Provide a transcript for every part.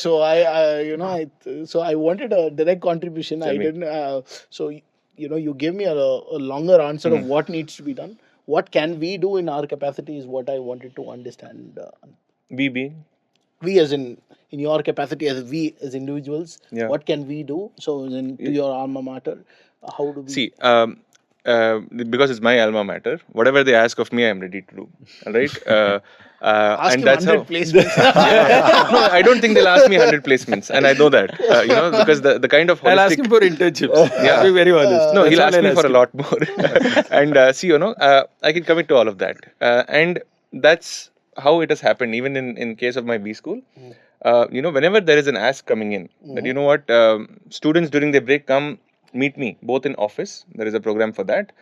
So so I wanted a direct contribution. Tell I me. didn't. You gave me a longer answer of what needs to be done. What can we do in our capacity is what I wanted to understand. We being, We as in your capacity as we as individuals, yeah. what can we do? So then to your alma mater, how do we? See, because it's my alma mater, whatever they ask of me, I'm ready to do. All right. Ask And him that's 100 how. placements. No, I don't think they'll ask me 100 placements, and I know that. Because the kind of holistic. I'll ask him for internships. Yeah. I'll be very honest. No, That's he'll all ask I'll me for a him. lot more. And see, I can commit to all of that. And that's how it has happened, even in case of my B school. Whenever there is an ask coming in, that students during their break come meet me, both in office. There is a program for that.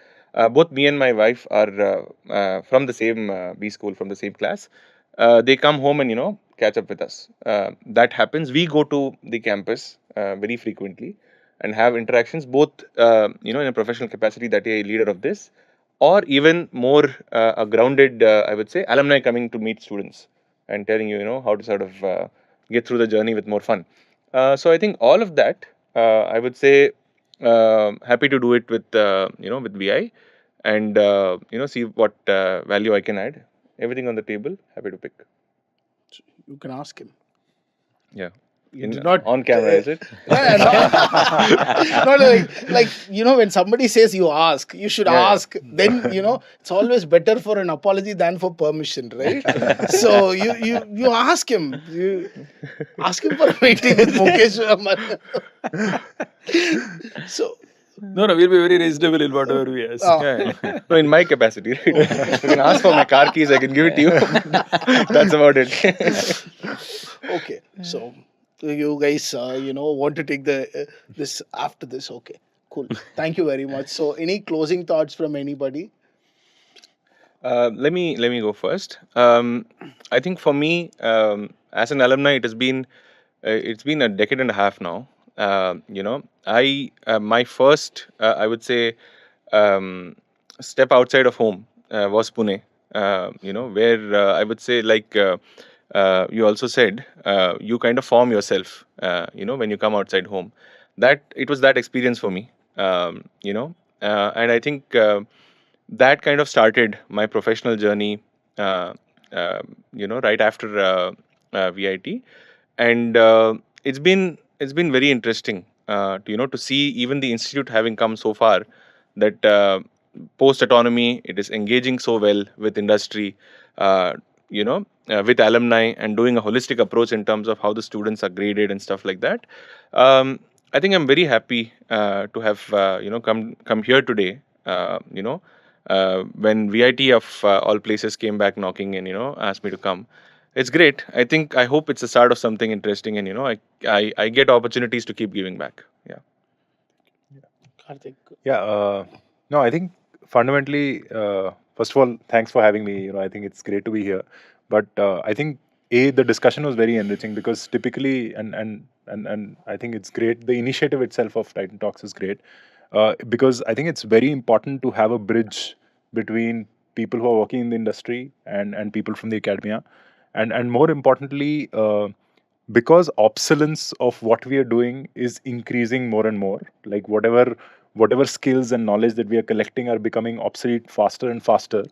Both me and my wife are from the same B school, from the same class. They come home and catch up with us. That happens. We go to the campus very frequently and have interactions, both in a professional capacity, that a leader of this, or even more a grounded, I would say, alumni coming to meet students and telling how to sort of get through the journey with more fun. So I think all of that, I would say, happy to do it with with VI, and see what value I can add. Everything on the table, happy to pick. You can ask him. Yeah. You did not On camera, is it? not like when somebody says you ask, you should ask. Then it's always better for an apology than for permission, right? So you ask him. You ask him for a meeting with Mukesh Verma. So No, we'll be very reasonable in whatever we ask. Yeah. No, in my capacity, right? You can ask for my car keys, I can give it to you. That's about it. okay, so you guys want to take the this after this. Okay, cool, thank you very much. So any closing thoughts from anybody? Let me go first. I think for me, as an alumni, it's been a decade and a half now. I my first, I would say, step outside of home was Pune. Where I would say, like you also said, you kind of form yourself. When you come outside home, that it was that experience for me. And I think. That kind of started my professional journey, right after VIT, and it's been very interesting to see even the institute having come so far, that post autonomy it is engaging so well with industry, with alumni, and doing a holistic approach in terms of how the students are graded and stuff like that. I think I'm very happy to have come here today. When VIT of all places came back knocking and asked me to come. It's great. I hope it's the start of something interesting, and I get opportunities to keep giving back. Yeah. Kartik. Yeah. No, I think fundamentally, first of all, thanks for having me. I think it's great to be here. But I think the discussion was very enriching, because typically, and I think it's great. The initiative itself of Titan Talks is great, because I think it's very important to have a bridge between people who are working in the industry and people from the academia, and more importantly, because obsolescence of what we are doing is increasing more and more. Like whatever skills and knowledge that we are collecting are becoming obsolete faster and faster.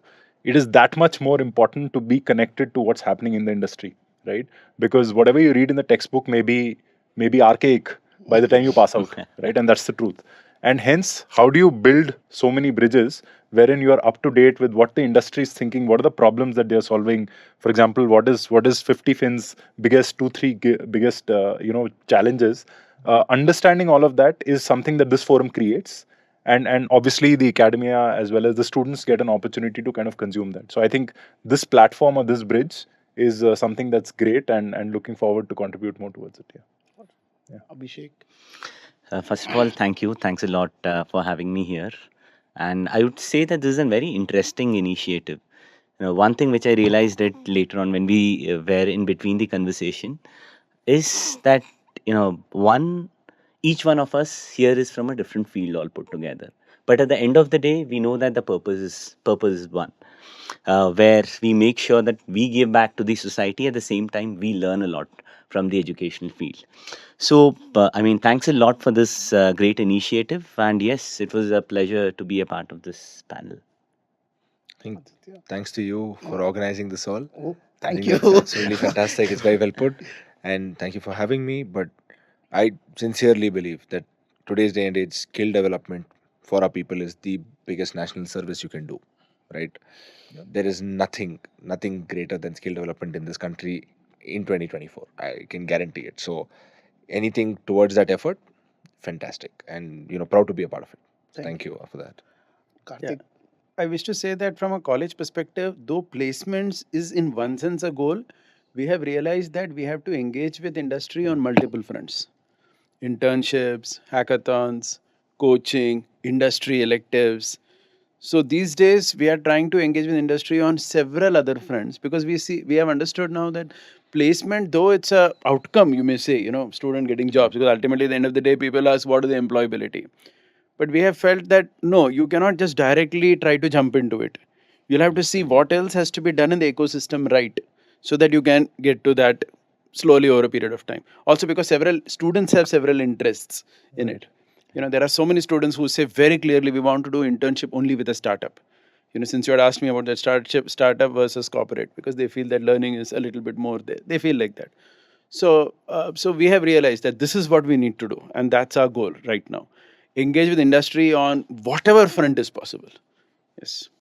It is that much more important to be connected to what's happening in the industry, right? Because whatever you read in the textbook may be archaic by the time you pass out, right? And that's the truth. And hence, how do you build so many bridges wherein you are up to date with what the industry is thinking, what are the problems that they are solving? For example, what is 50Fin's biggest biggest challenges? Understanding all of that is something that this forum creates, and obviously the academia as well as the students get an opportunity to kind of consume that. So I think this platform or this bridge is something that's great, and looking forward to contribute more towards it. Yeah. Abhishek. First of all, thank you. Thanks a lot for having me here. And I would say that this is a very interesting initiative. One thing which I realized that later on when we were in between the conversation is that each one of us here is from a different field all put together. But at the end of the day, we know that the purpose is one, where we make sure that we give back to the society. At the same time, we learn a lot from the educational field. So, I mean, thanks a lot for this great initiative. And yes, it was a pleasure to be a part of this panel. I think thanks to you for organizing this all. Oh, I thank think you. that's really fantastic. It's very well put. And thank you for having me. But I sincerely believe that today's day and age, skill development for our people is the biggest national service you can do. Right? There is nothing greater than skill development in this country in 2024. I can guarantee it. So anything towards that effort, fantastic. And proud to be a part of it. Thank you for that. Kartik. I wish to say that from a college perspective, though placements is in one sense a goal, we have realized that we have to engage with industry on multiple fronts. Internships, hackathons, coaching, industry electives. So these days we are trying to engage with industry on several other fronts because we have understood now that placement, though it's a outcome, you may say, student getting jobs, because ultimately at the end of the day people ask what is the employability. But we have felt that no, you cannot just directly try to jump into it. You'll have to see what else has to be done in the ecosystem right so that you can get to that slowly over a period of time. Also, because several students have several interests in it. There are so many students who say very clearly we want to do internship only with a startup. Since you had asked me about that startup versus corporate, because they feel that learning is a little bit more there. They feel like that. So we have realized that this is what we need to do, and that's our goal right now. Engage with industry on whatever front is possible. Yes.